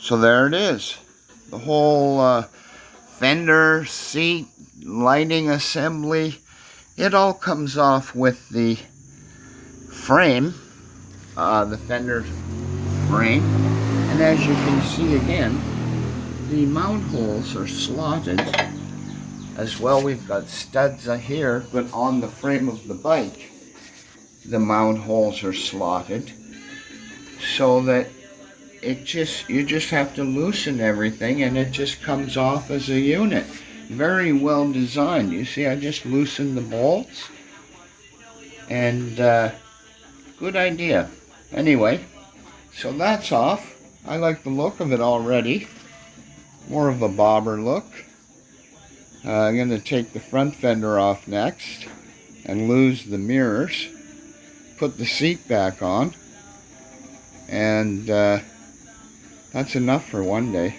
So there it is. The whole fender, seat, lighting assembly, it all comes off with the frame, the fender frame. And as you can see again, the mount holes are slotted. As well, we've got studs here, but on the frame of the bike, the mount holes are slotted so that you just have to loosen everything and it just comes off as a unit. Very well designed. You see, I just loosened the bolts, and good idea. Anyway, so that's off. I like the look of it already. More of a bobber look. I'm going to take the front fender off next and lose the mirrors. Put the seat back on. And that's enough for one day.